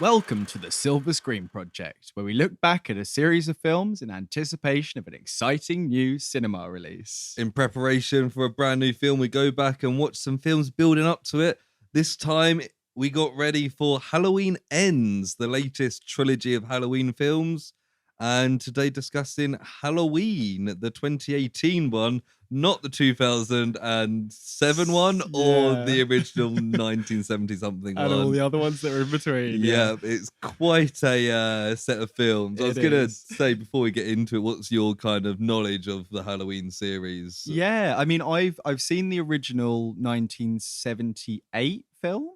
Welcome to the Silver Screen Project, where we look back at a series of films in anticipation of an exciting new cinema release. In preparation for a brand new film, we go back and watch some films building up to it. This time, we got ready for Halloween Ends, the latest trilogy of Halloween films. And today discussing Halloween, the 2018 one, not the 2007 one or the original 1970-something one. And all the other ones that were in between. Yeah, it's quite a set of films. I was going to say, before we get into it, what's your kind of knowledge of the Halloween series? Yeah, I mean, I've seen the original 1978 film.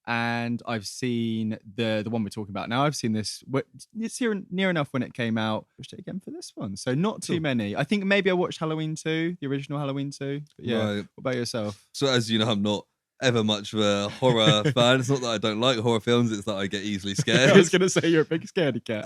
And I've seen the one we're talking about now. I've seen this. It's near enough when it came out. I watched it again for this one. So not too many. I think maybe I watched Halloween 2, the original Halloween 2. But yeah, right. What about yourself? So as you know, I'm not ever much of a horror fan. It's not that I don't like horror films, it's that I get easily scared. I was going to say you're a big scaredy cat.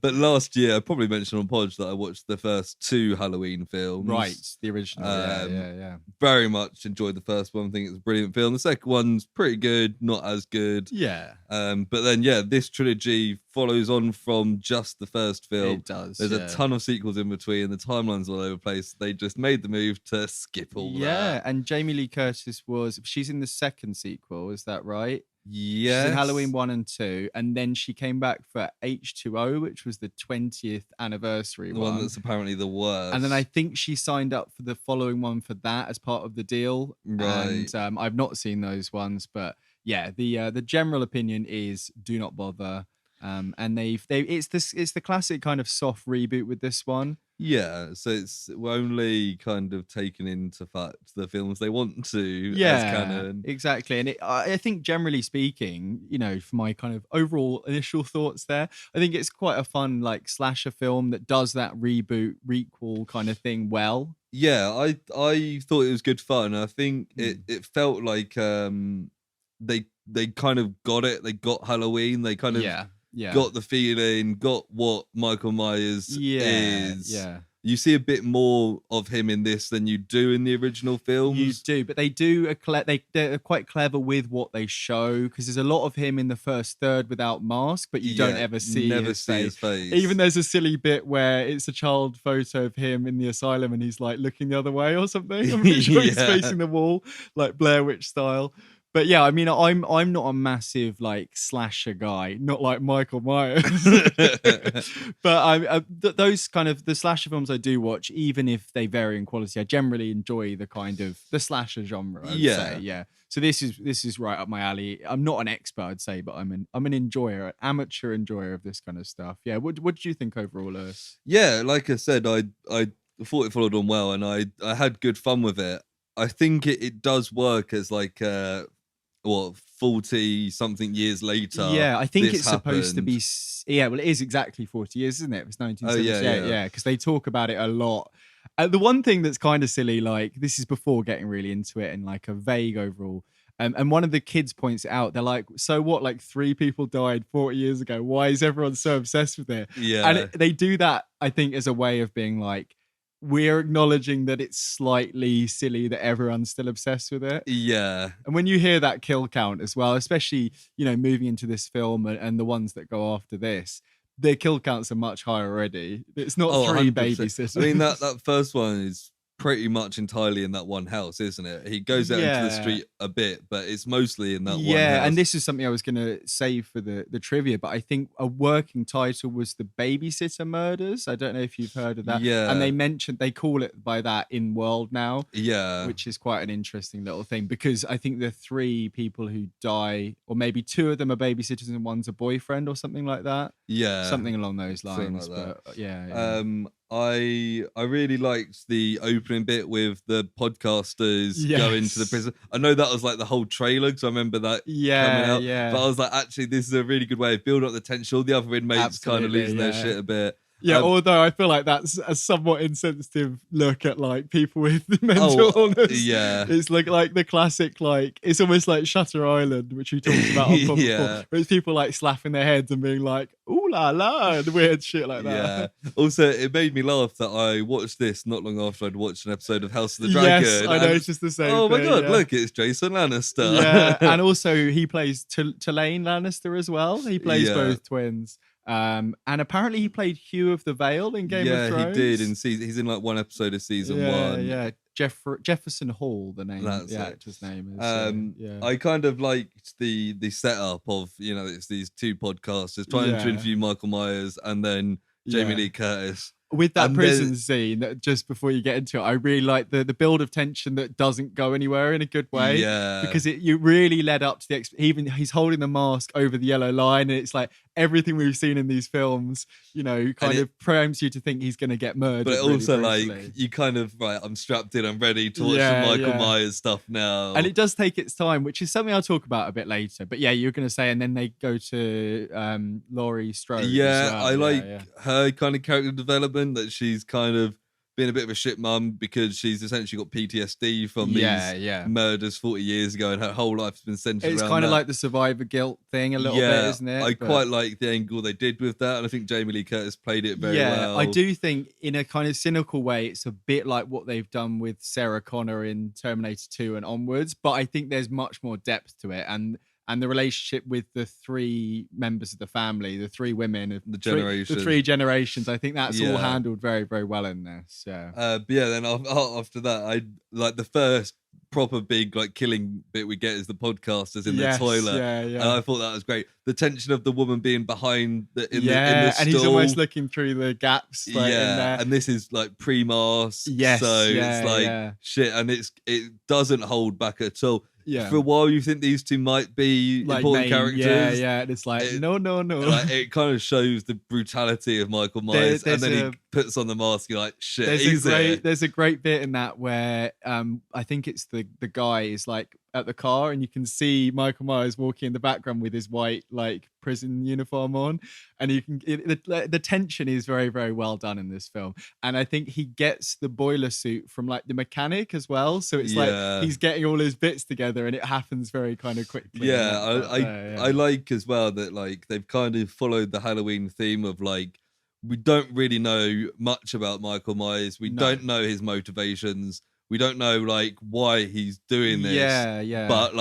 But last year, I probably mentioned on Podge that I watched the first two Halloween films. Right, the original. Yeah. Very much enjoyed the first one. I think it's a brilliant film. The second one's pretty good, not as good. Yeah. But then, this trilogy follows on from just the first film. It does. There's a ton of sequels in between. The timeline's all over the place. They just made the move to skip all that. Yeah, and Jamie Lee Curtis she's in the second sequel, is that right? Yes. She's in Halloween 1 and 2, and then she came back for H2O, which was the 20th anniversary one that's apparently the worst. And then I think she signed up for the following one for that as part of the deal. Right. And I've not seen those ones, but yeah, the general opinion is do not bother. And it's the classic kind of soft reboot with this one. Yeah, so we're only kind of taking into fact the films they want to as canon. Exactly. And I think generally speaking, for my kind of overall initial thoughts there, I think it's quite a fun like slasher film that does that reboot, requel kind of thing well. Yeah, I thought it was good fun. I think it felt like they kind of got it. They got Halloween. They kind of got the feeling, got what Michael Myers is. Yeah. You see a bit more of him in this than you do in the original films. You do, but they're quite clever with what they show, because there's a lot of him in the first third without mask, but you don't ever see his face. Even there's a silly bit where it's a child photo of him in the asylum and he's like looking the other way or something. I'm pretty sure he's facing the wall, like Blair Witch style. But yeah, I mean, I'm not a massive like slasher guy, not like Michael Myers. But those kind of the slasher films I do watch, even if they vary in quality, I generally enjoy the kind of the slasher genre. I would say, yeah. So this is right up my alley. I'm not an expert, I'd say, but I'm an enjoyer, an amateur enjoyer of this kind of stuff. Yeah. What did you think overall, Lewis? Yeah, like I said, I thought it followed on well, and I had good fun with it. I think it does work as like 40 something years later. Yeah, I think it's supposed to be. Yeah, well, it is exactly 40 years, isn't it? It's 1978. Yeah, because they talk about it a lot. The one thing that's kind of silly, like this is before getting really into it and like a vague overall. And one of the kids points it out. They're like, "So what? Like 3 people died 40 years ago. Why is everyone so obsessed with it?" Yeah, and they do that, I think, as a way of being like, we're acknowledging that it's slightly silly that everyone's still obsessed with it. Yeah. And when you hear that kill count as well, especially, moving into this film and the ones that go after this, their kill counts are much higher already. It's not 3 babysitters. I mean, that first one is pretty much entirely in that one house, isn't it? He goes out into the street a bit, but it's mostly in that one house. Yeah, and this is something I was going to save for the trivia, but I think a working title was The Babysitter Murders. I don't know if you've heard of that. Yeah. And they call it by that in world now. Yeah. Which is quite an interesting little thing, because I think the 3 people who die, or maybe 2 of them are babysitters and one's a boyfriend or something like that. Yeah. Something along those lines. Like but yeah. I really liked the opening bit with the podcasters going to the prison. I know that was like the whole trailer, because I remember that coming out. Yeah. But I was like, actually, this is a really good way of building up the tension. All the other inmates kind of losing their shit a bit. Yeah, although I feel like that's a somewhat insensitive look at like people with mental illness. Yeah, it's like the classic, like it's almost like Shutter Island, which we talked about on before, where it's people like slapping their heads and being like, "Ooh la la, and weird shit like that. Yeah. Also, it made me laugh that I watched this not long after I'd watched an episode of House of the Dragon. Yes, I know, it's just the same Oh my thing, god, yeah. look, it's Jason Lannister. Yeah, and also he plays Tulane Lannister as well. He plays both twins. And apparently he played Hugh of the Vale in Game of Thrones. Yeah, he did. He's in like one episode of season 1. Yeah, Jefferson Hall, the name. That's the actor's name is. I kind of liked the setup of, it's these two podcasters trying to interview Michael Myers and then Jamie Lee Curtis. With that prison scene, just before you get into it, I really like the build of tension that doesn't go anywhere in a good way. Yeah. Because you really led up to the even he's holding the mask over the yellow line, and it's like everything we've seen in these films, kind of preempts you to think he's going to get murdered. But it also you kind of I'm strapped in, I'm ready to watch some Michael Myers stuff now. And it does take its time, which is something I'll talk about a bit later. But yeah, you're going to say, and then they go to Laurie Strode. Yeah, I like her kind of character development, that she's kind of been a bit of a shit mum because she's essentially got PTSD from these murders 40 years ago, and her whole life's been centered around It's kind of like the survivor guilt thing a little bit, isn't it? I quite like the angle they did with that, and I think Jamie Lee Curtis played it very well. I do think in a kind of cynical way it's a bit like what they've done with Sarah Connor in Terminator 2 and onwards, but I think there's much more depth to it, and the relationship with the three members of the family, the three women, the three generations. I think that's all handled very, very well in this. Yeah. But then after that, I like the first proper big killing bit we get is the podcasters in the toilet. And I thought that was great. The tension of the woman being behind in the and he's almost looking through the gaps. In there. And this is pre-mask. Yes. So it's shit, and it doesn't hold back at all. Yeah. For a while, you think these two might be important characters. Yeah. And it's no. It kind of shows the brutality of Michael Myers, and then he puts on the mask. You're like, shit. There's a great bit in that where I think it's the guy is at the car, and you can see Michael Myers walking in the background with his white prison uniform on, and you can the tension is very, very well done in this film. And I think he gets the boiler suit from the mechanic as well, so it's he's getting all his bits together, and it happens very kind of quickly. I like as well that they've kind of followed the Halloween theme of we don't really know much about Michael Myers. We don't know his motivations. We don't know why he's doing this. Yeah. But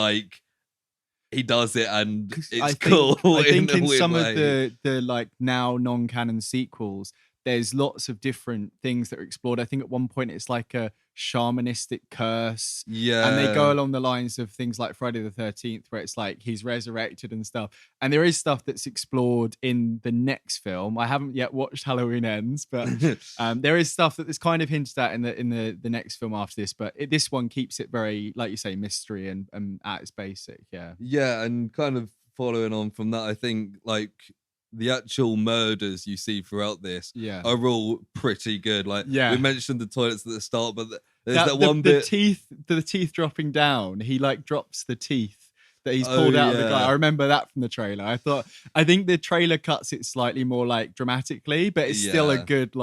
he does it, and it's cool. I think in some of the now non-canon sequels, there's lots of different things that are explored. I think at one point it's a shamanistic curse. Yeah. And they go along the lines of things like Friday the 13th, where it's he's resurrected and stuff. And there is stuff that's explored in the next film. I haven't yet watched Halloween Ends, but there is stuff that is kind of hinted at in the next film after this. But this one keeps it very, like you say, mystery and at its basic. Yeah. Yeah. And kind of following on from that, I think the actual murders you see throughout this are all pretty good. We mentioned the toilets at the start, but there's that one bit. The teeth dropping down. He drops the teeth that he's pulled out of the guy. I remember that from the trailer. I think the trailer cuts it slightly more dramatically, but it's still a good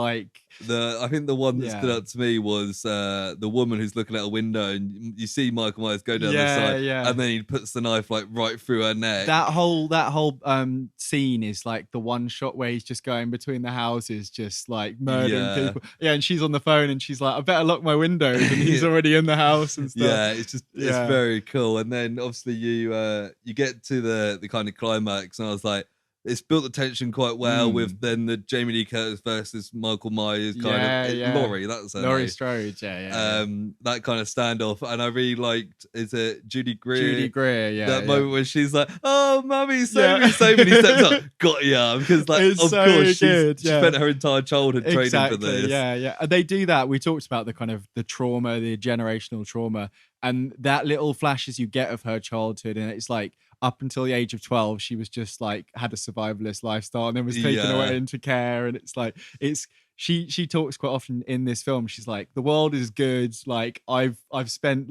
I think the one that stood out to me was the woman who's looking out a window, and you see Michael Myers go down the side, and then he puts the knife right through her neck. That whole scene is the one shot where he's just going between the houses, just murdering people. Yeah, and she's on the phone, and she's I better lock my windows, and he's already in the house and stuff. Yeah, it's very cool. And then obviously you get to the kind of climax, and I was like, it's built the tension quite well with then the Jamie Lee Curtis versus Michael Myers Laurie. That's her Laurie name. Strode. That kind of standoff, and I really liked. Is it Judy Greer? Judy Greer. Yeah. That moment when she's like, "Oh, mummy, save me!" So many steps up. Got ya, because of course she spent her entire childhood training for this. Yeah. And they do that. We talked about the kind of the trauma, the generational trauma, and that little flashes you get of her childhood, and it's up until the age of 12, she was just had a survivalist lifestyle, and then was taken away into care. And she talks quite often in this film. She's like, the world is good. I've spent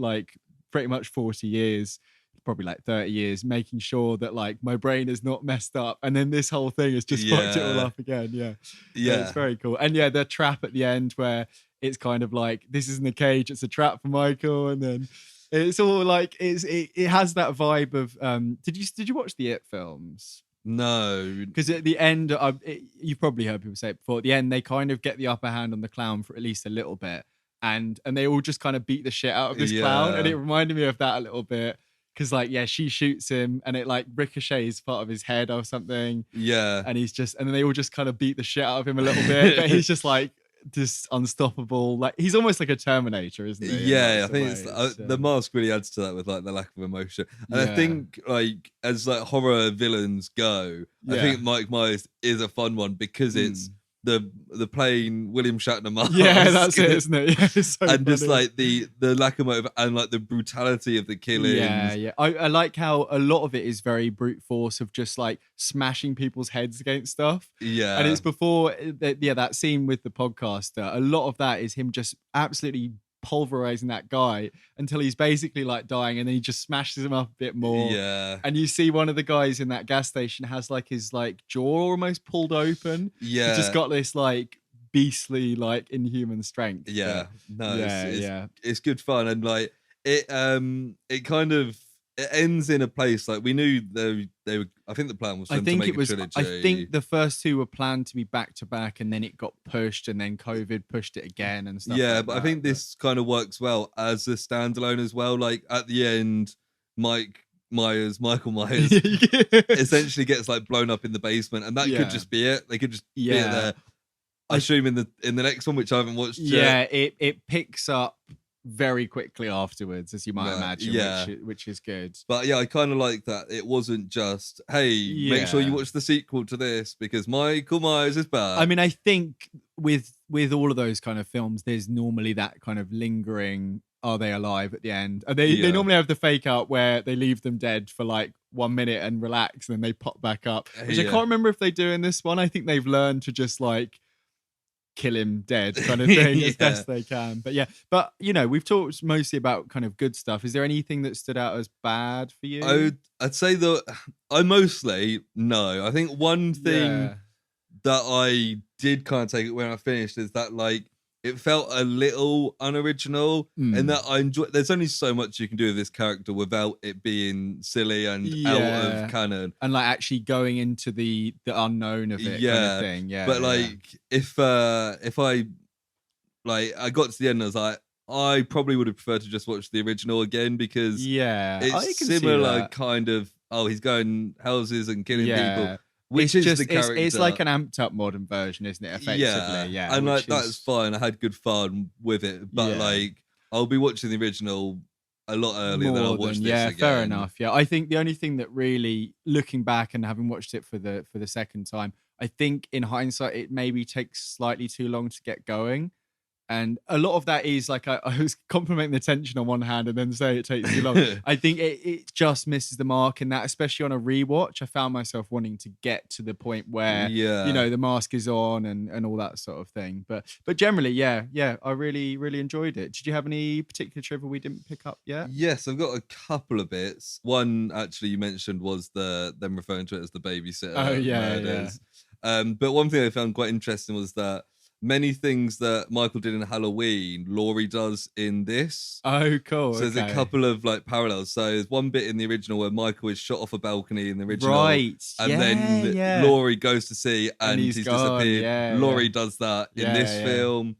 pretty much 40 years, probably 30 years, making sure that my brain is not messed up. And then this whole thing has just fucked it all up again. Yeah. It's very cool. And the trap at the end where it's kind of this isn't a cage, it's a trap for Michael. And then it's all it has that vibe of did you watch the It films? No. Because at the end, you've probably heard people say it before, at the end, they kind of get the upper hand on the clown for at least a little bit. And they all just kind of beat the shit out of this clown. And it reminded me of that a little bit. Because, like, yeah, she shoots him and it, like, ricochets part of his head or something. Yeah. And then they all just kind of beat the shit out of him a little bit. But he's just, like, just unstoppable. Like, he's almost like a Terminator, isn't he? Yeah, I think the mask really adds to that with, like, the lack of emotion. And I think, like, as, like, horror villains go, I think Mike Myers is a fun one because it's the plain William Shatner mask. Yeah, that's it, isn't it? Yeah, it's so and funny. just like the lack of motive and like the brutality of the killings. Yeah. I like how a lot of it is very brute force of just like smashing people's heads against stuff. Yeah. And it's before that scene with the podcaster. A lot of that is him just absolutely pulverizing that guy until he's basically like dying, and then he just smashes him up a bit more. Yeah. And you see one of the guys in that gas station has like his like jaw almost pulled open. Yeah. He's just got this like beastly like inhuman strength. Yeah. It's good fun, and like it kind of it ends in a place like we knew they were. I think the plan was for them to make a trilogy. I think the first two were planned to be back to back, and then it got pushed, and then COVID pushed it again and stuff. Yeah, like but that. I think this kind of works well as a standalone as well. Like at the end, Michael Myers, essentially gets like blown up in the basement, and that could just be it. They could just be it there. I assume in the next one, which I haven't watched yet. Yeah, it picks up very quickly afterwards, as you might imagine, which is good. But yeah, I kind of like that it wasn't just, hey, make sure you watch the sequel to this because Michael Myers is bad. I mean, I think with all of those kind of films, there's normally that kind of lingering, are they alive at the end? They normally have the fake out where they leave them dead for like 1 minute and relax, and then they pop back up, which I can't remember if they do in this one. I think they've learned to just like kill him dead kind of thing as best they can. But you know, we've talked mostly about kind of good stuff. Is there anything that stood out as bad for you? I'd say that I mostly no. I think one thing that I did kind of take it when I finished is that like it felt a little unoriginal, and that I enjoy. There's only so much you can do with this character without it being silly and out of canon, and like actually going into the unknown of it, kind of thing. Yeah, but like if I like I got to the end, and I was like, I probably would have preferred to just watch the original again because it's similar kind of. Oh, he's going houses and killing people. Which is the character. It's like an amped up modern version, isn't it? Effectively, yeah. And like that's fine. I had good fun with it, but like I'll be watching the original a lot earlier than I'll watch this again. Fair enough. Yeah, I think the only thing that really, looking back and having watched it for the second time, I think in hindsight it maybe takes slightly too long to get going. And a lot of that is like I was complimenting the tension on one hand and then say it takes too long. I think it just misses the mark in that, especially on a rewatch. I found myself wanting to get to the point where you know the mask is on and all that sort of thing. But generally, I really enjoyed it. Did you have any particular trivia we didn't pick up yet? Yes, I've got a couple of bits. One actually you mentioned was them referring to it as the babysitter. Oh yeah. But one thing I found quite interesting was that many things that Michael did in Halloween, Laurie does in this. Oh, cool. So there's a couple of like parallels. So there's one bit in the original where Michael is shot off a balcony in the original. Right. And then Laurie goes to see and he's disappeared. Yeah, Laurie does that in this film.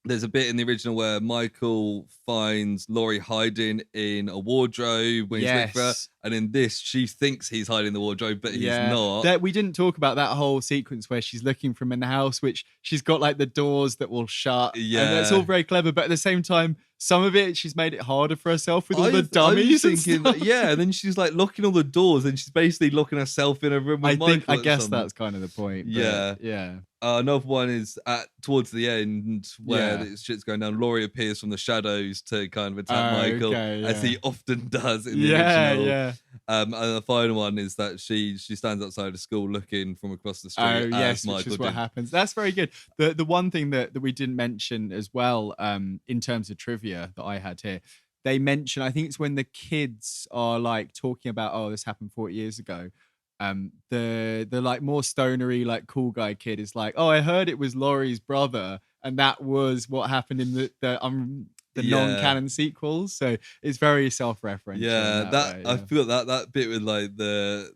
There's a bit in the original where Michael finds Laurie hiding in a wardrobe when he's looking for her. And in this, she thinks he's hiding in the wardrobe, but he's not. We didn't talk about that whole sequence where she's looking for him in the house, which she's got like the doors that will shut. Yeah. And it's all very clever. But at the same time, some of it, she's made it harder for herself with all the dummies and stuff. And then she's like locking all the doors and she's basically locking herself in a room with Michael. I guess that's kind of the point. Yeah. Another one is towards the end where shit's going down. Laurie appears from the shadows to kind of attack Michael, as he often does in the original. And the final one is that she stands outside of school looking from across the street. Which is what happens. That's very good. The one thing that we didn't mention as well, in terms of trivia that I had here, they mention, I think it's when the kids are like talking about, oh, this happened 40 years ago. The like more stonery, like cool guy kid is like, oh, I heard it was Laurie's brother, and that was what happened in the non-canon sequels. So it's very self-referential. I feel that bit with like the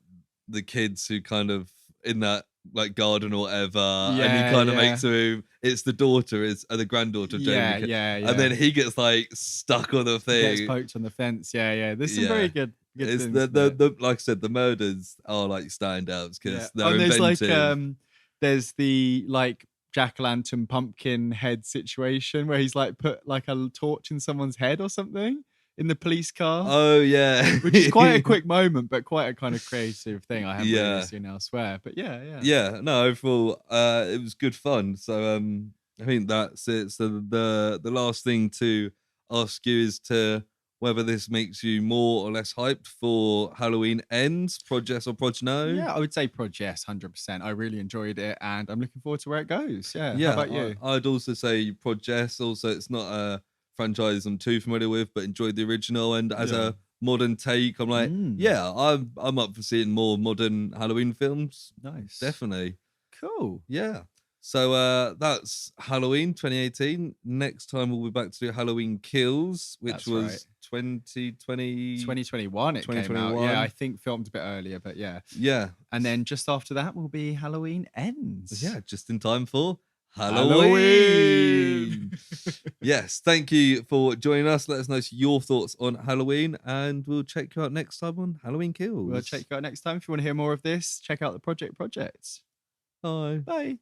the kids who kind of in that like garden or whatever, and he kind of makes a move. It's the daughter, the granddaughter of Jamie. And then he gets like stuck on the thing. He gets poked on the fence. Yeah. There's some very good it's things. The like I said, the murders are like standouts because they're there's inventive. like there's the like jack-o'-lantern pumpkin head situation where he's like put like a torch in someone's head or something in the police car. Oh yeah, which is quite a quick moment, but quite a kind of creative thing I haven't really seen elsewhere. But yeah. No, overall, it was good fun. So I think that's it. So the last thing to ask you is to whether this makes you more or less hyped for Halloween Ends, Proj Yes or Proj No. Yeah, I would say Proj Yes, 100%. I really enjoyed it, and I'm looking forward to where it goes. Yeah. How about you? I'd also say Proj Yes. Also, it's not a franchise I'm too familiar with, but enjoyed the original. And as a modern take, I'm like, I'm up for seeing more modern Halloween films. Nice. Definitely. Cool. Yeah. So that's Halloween 2018. Next time we'll be back to do Halloween Kills, which was 2021 it came out. Yeah, I think filmed a bit earlier, but yeah. And then just after that will be Halloween Ends. Yeah, just in time for Halloween. Yes, thank you for joining us. Let us know your thoughts on Halloween, and we'll check you out next time on Halloween Kills. We'll check you out next time. If you want to hear more of this, check out the Project. Bye. Bye.